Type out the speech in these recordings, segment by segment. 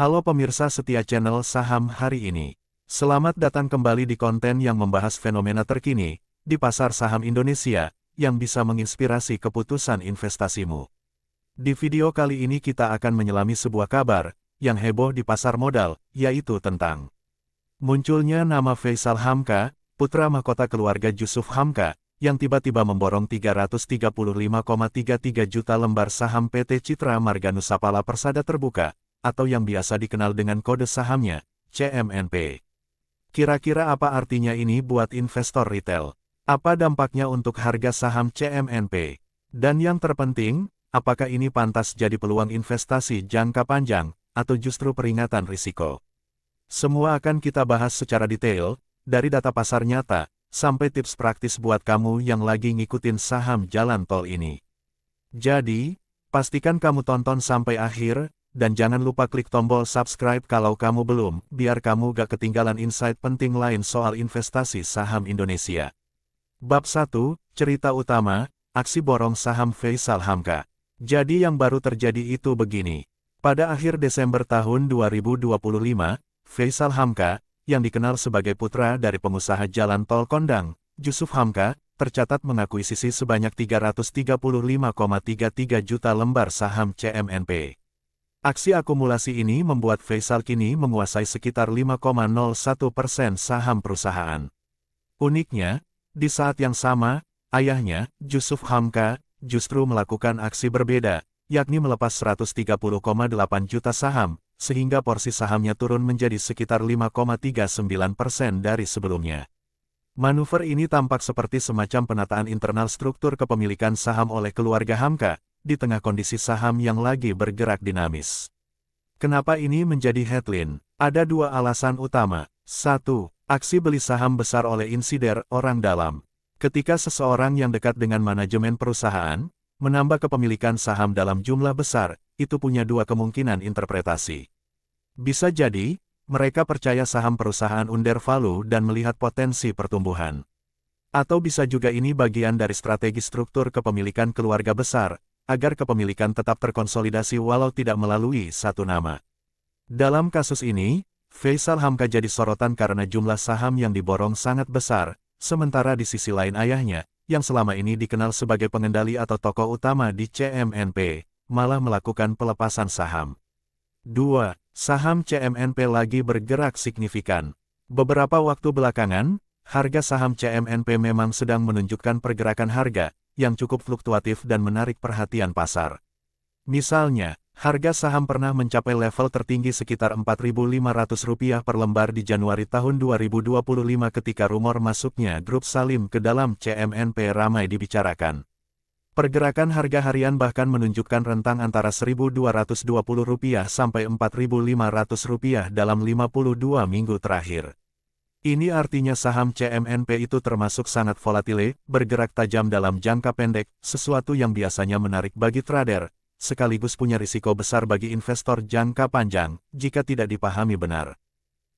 Halo pemirsa setia channel Saham Hari Ini. Selamat datang kembali di konten yang membahas fenomena terkini di pasar saham Indonesia yang bisa menginspirasi keputusan investasimu. Di video kali ini kita akan menyelami sebuah kabar yang heboh di pasar modal, yaitu tentang munculnya nama Faisal Hamka, putra mahkota keluarga Jusuf Hamka, yang tiba-tiba memborong 335,33 juta lembar saham PT Citra Marga Nusapala Persada Terbuka, atau yang biasa dikenal dengan kode sahamnya, CMNP. Kira-kira apa artinya ini buat investor retail? Apa dampaknya untuk harga saham CMNP? Dan yang terpenting, apakah ini pantas jadi peluang investasi jangka panjang, atau justru peringatan risiko? Semua akan kita bahas secara detail, dari data pasar nyata, sampai tips praktis buat kamu yang lagi ngikutin saham jalan tol ini. Jadi, pastikan kamu tonton sampai akhir, dan jangan lupa klik tombol subscribe kalau kamu belum, biar kamu gak ketinggalan insight penting lain soal investasi saham Indonesia. Bab 1, Cerita Utama, Aksi Borong Saham Faisal Hamka. Jadi yang baru terjadi itu begini. Pada akhir Desember tahun 2025, Faisal Hamka, yang dikenal sebagai putra dari pengusaha jalan tol kondang, Jusuf Hamka, tercatat mengakuisisi sebanyak 335,33 juta lembar saham CMNP. Aksi akumulasi ini membuat Faisal kini menguasai sekitar 5,01% saham perusahaan. Uniknya, di saat yang sama, ayahnya, Jusuf Hamka, justru melakukan aksi berbeda, yakni melepas 130,8 juta saham, sehingga porsi sahamnya turun menjadi sekitar 5,39% dari sebelumnya. Manuver ini tampak seperti semacam penataan internal struktur kepemilikan saham oleh keluarga Hamka, di tengah kondisi saham yang lagi bergerak dinamis. Kenapa ini menjadi headline? Ada dua alasan utama. 1. Aksi beli saham besar oleh insider orang dalam. Ketika seseorang yang dekat dengan manajemen perusahaan, menambah kepemilikan saham dalam jumlah besar, itu punya dua kemungkinan interpretasi. Bisa jadi, mereka percaya saham perusahaan undervalue dan melihat potensi pertumbuhan. Atau bisa juga ini bagian dari strategi struktur kepemilikan keluarga besar, agar kepemilikan tetap terkonsolidasi walau tidak melalui satu nama. Dalam kasus ini, Faisal Hamka jadi sorotan karena jumlah saham yang diborong sangat besar, sementara di sisi lain ayahnya, yang selama ini dikenal sebagai pengendali atau tokoh utama di CMNP, malah melakukan pelepasan saham. 2. Saham CMNP lagi bergerak signifikan. Beberapa waktu belakangan, harga saham CMNP memang sedang menunjukkan pergerakan harga yang cukup fluktuatif dan menarik perhatian pasar. Misalnya, harga saham pernah mencapai level tertinggi sekitar Rp4.500 per lembar di Januari tahun 2025 ketika rumor masuknya grup Salim ke dalam CMNP ramai dibicarakan. Pergerakan harga harian bahkan menunjukkan rentang antara Rp1.220 sampai Rp4.500 dalam 52 minggu terakhir. Ini artinya saham CMNP itu termasuk sangat volatile, bergerak tajam dalam jangka pendek, sesuatu yang biasanya menarik bagi trader, sekaligus punya risiko besar bagi investor jangka panjang, jika tidak dipahami benar.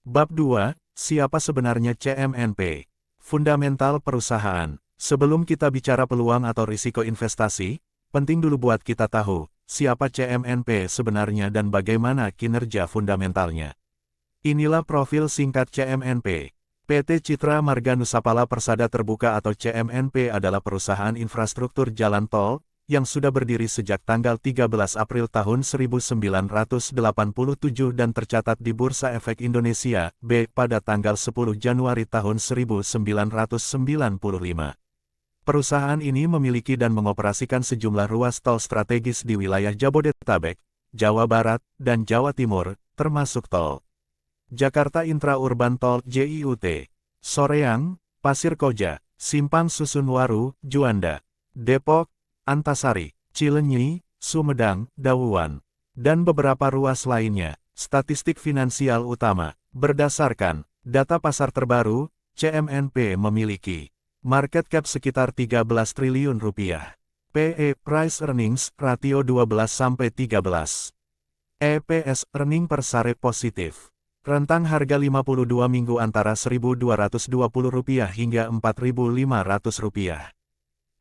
Bab 2, Siapa sebenarnya CMNP? Fundamental perusahaan. Sebelum kita bicara peluang atau risiko investasi, penting dulu buat kita tahu, siapa CMNP sebenarnya dan bagaimana kinerja fundamentalnya. Inilah profil singkat CMNP. PT Citra Marga Nusapala Persada Terbuka atau CMNP adalah perusahaan infrastruktur jalan tol, yang sudah berdiri sejak tanggal 13 April tahun 1987 dan tercatat di Bursa Efek Indonesia, B, pada tanggal 10 Januari tahun 1995. Perusahaan ini memiliki dan mengoperasikan sejumlah ruas tol strategis di wilayah Jabodetabek, Jawa Barat, dan Jawa Timur, termasuk tol Jakarta Intra-Urban Tol JIUT, Soreang, Pasir Koja, Simpang Susun Waru, Juanda, Depok, Antasari, Cileunyi, Sumedang, Dawuan, dan beberapa ruas lainnya. Statistik finansial utama. Berdasarkan data pasar terbaru, CMNP memiliki market cap sekitar Rp13 triliun. PE Price Earnings ratio 12-13. EPS earning per share positif. Rentang harga 52 minggu antara Rp1.220 hingga Rp4.500.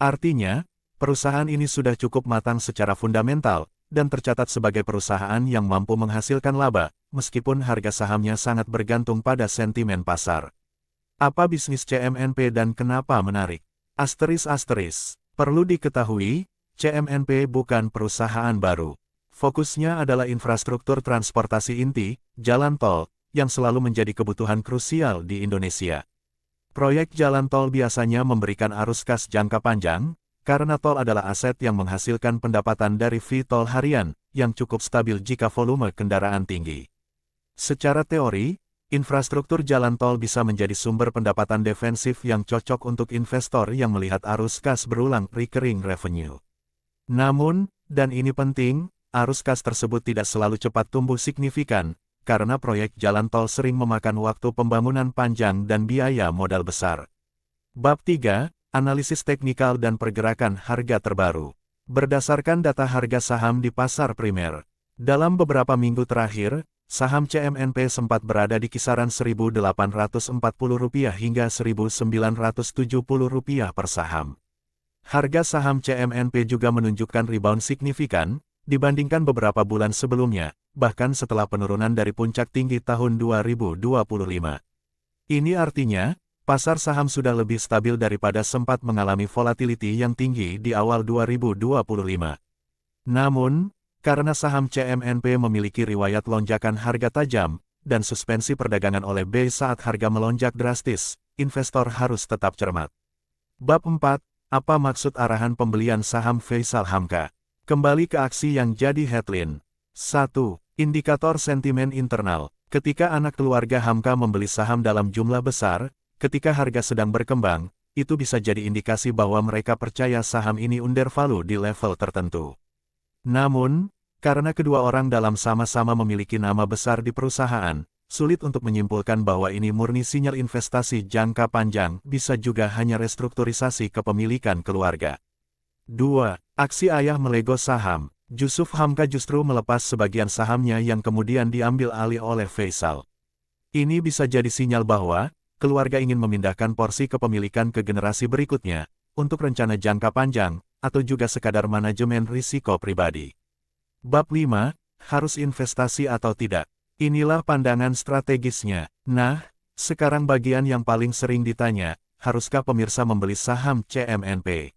Artinya, perusahaan ini sudah cukup matang secara fundamental, dan tercatat sebagai perusahaan yang mampu menghasilkan laba, meskipun harga sahamnya sangat bergantung pada sentimen pasar. Apa bisnis CMNP dan kenapa menarik? Perlu diketahui, CMNP bukan perusahaan baru. Fokusnya adalah infrastruktur transportasi inti, jalan tol, yang selalu menjadi kebutuhan krusial di Indonesia. Proyek jalan tol biasanya memberikan arus kas jangka panjang, karena tol adalah aset yang menghasilkan pendapatan dari fee tol harian, yang cukup stabil jika volume kendaraan tinggi. Secara teori, infrastruktur jalan tol bisa menjadi sumber pendapatan defensif yang cocok untuk investor yang melihat arus kas berulang recurring revenue. Namun, dan ini penting, arus kas tersebut tidak selalu cepat tumbuh signifikan, karena proyek jalan tol sering memakan waktu pembangunan panjang dan biaya modal besar. Bab 3, Analisis Teknikal dan Pergerakan Harga Terbaru. Berdasarkan data harga saham di pasar primer, dalam beberapa minggu terakhir, saham CMNP sempat berada di kisaran Rp1.840 hingga Rp1.970 per saham. Harga saham CMNP juga menunjukkan rebound signifikan, dibandingkan beberapa bulan sebelumnya, bahkan setelah penurunan dari puncak tinggi tahun 2025. Ini artinya, pasar saham sudah lebih stabil daripada sempat mengalami volatility yang tinggi di awal 2025. Namun, karena saham CMNP memiliki riwayat lonjakan harga tajam, dan suspensi perdagangan oleh BI saat harga melonjak drastis, investor harus tetap cermat. Bab 4, apa maksud arahan pembelian saham Faisal Hamka? Kembali ke aksi yang jadi headline. 1. Indikator sentimen internal. Ketika anak keluarga Hamka membeli saham dalam jumlah besar, ketika harga sedang berkembang, itu bisa jadi indikasi bahwa mereka percaya saham ini undervalue di level tertentu. Namun, karena kedua orang dalam sama-sama memiliki nama besar di perusahaan, sulit untuk menyimpulkan bahwa ini murni sinyal investasi jangka panjang, bisa juga hanya restrukturisasi kepemilikan keluarga. 2. Aksi ayah melego saham. Jusuf Hamka justru melepas sebagian sahamnya yang kemudian diambil alih oleh Faisal. Ini bisa jadi sinyal bahwa keluarga ingin memindahkan porsi kepemilikan ke generasi berikutnya, untuk rencana jangka panjang, atau juga sekadar manajemen risiko pribadi. Bab 5, harus investasi atau tidak? Inilah pandangan strategisnya. Nah, sekarang bagian yang paling sering ditanya, haruskah pemirsa membeli saham CMNP?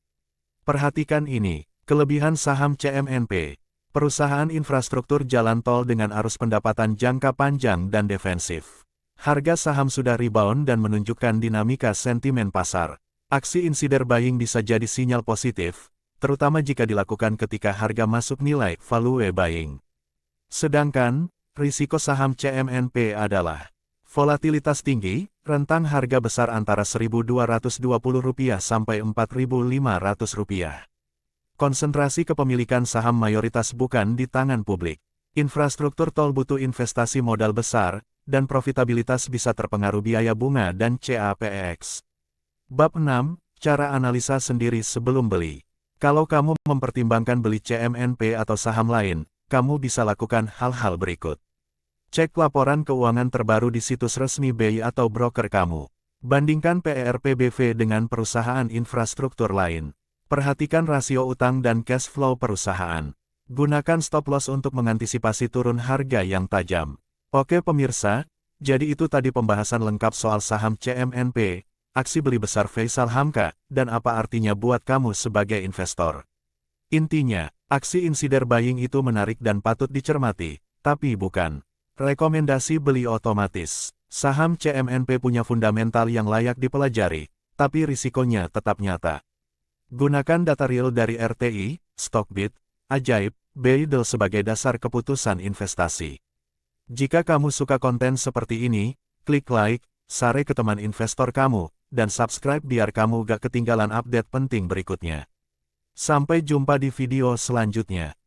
Perhatikan ini. Kelebihan saham CMNP, perusahaan infrastruktur jalan tol dengan arus pendapatan jangka panjang dan defensif. Harga saham sudah rebound dan menunjukkan dinamika sentimen pasar. Aksi insider buying bisa jadi sinyal positif, terutama jika dilakukan ketika harga masuk nilai value buying. Sedangkan, risiko saham CMNP adalah volatilitas tinggi, rentang harga besar antara Rp1.220 sampai Rp4.500. Konsentrasi kepemilikan saham mayoritas bukan di tangan publik. Infrastruktur tol butuh investasi modal besar, dan profitabilitas bisa terpengaruh biaya bunga dan CAPEX. Bab 6, cara analisa sendiri sebelum beli. Kalau kamu mempertimbangkan beli CMNP atau saham lain, kamu bisa lakukan hal-hal berikut. Cek laporan keuangan terbaru di situs resmi BI atau broker kamu. Bandingkan PER/PBV dengan perusahaan infrastruktur lain. Perhatikan rasio utang dan cash flow perusahaan. Gunakan stop loss untuk mengantisipasi turun harga yang tajam. Oke pemirsa, jadi itu tadi pembahasan lengkap soal saham CMNP, aksi beli besar Faisal Hamka, dan apa artinya buat kamu sebagai investor. Intinya, aksi insider buying itu menarik dan patut dicermati, tapi bukan rekomendasi beli otomatis. Saham CMNP punya fundamental yang layak dipelajari, tapi risikonya tetap nyata. Gunakan data real dari RTI, Stockbit, Ajaib, BI sebagai dasar keputusan investasi. Jika kamu suka konten seperti ini, klik like, share ke teman investor kamu, dan subscribe biar kamu gak ketinggalan update penting berikutnya. Sampai jumpa di video selanjutnya.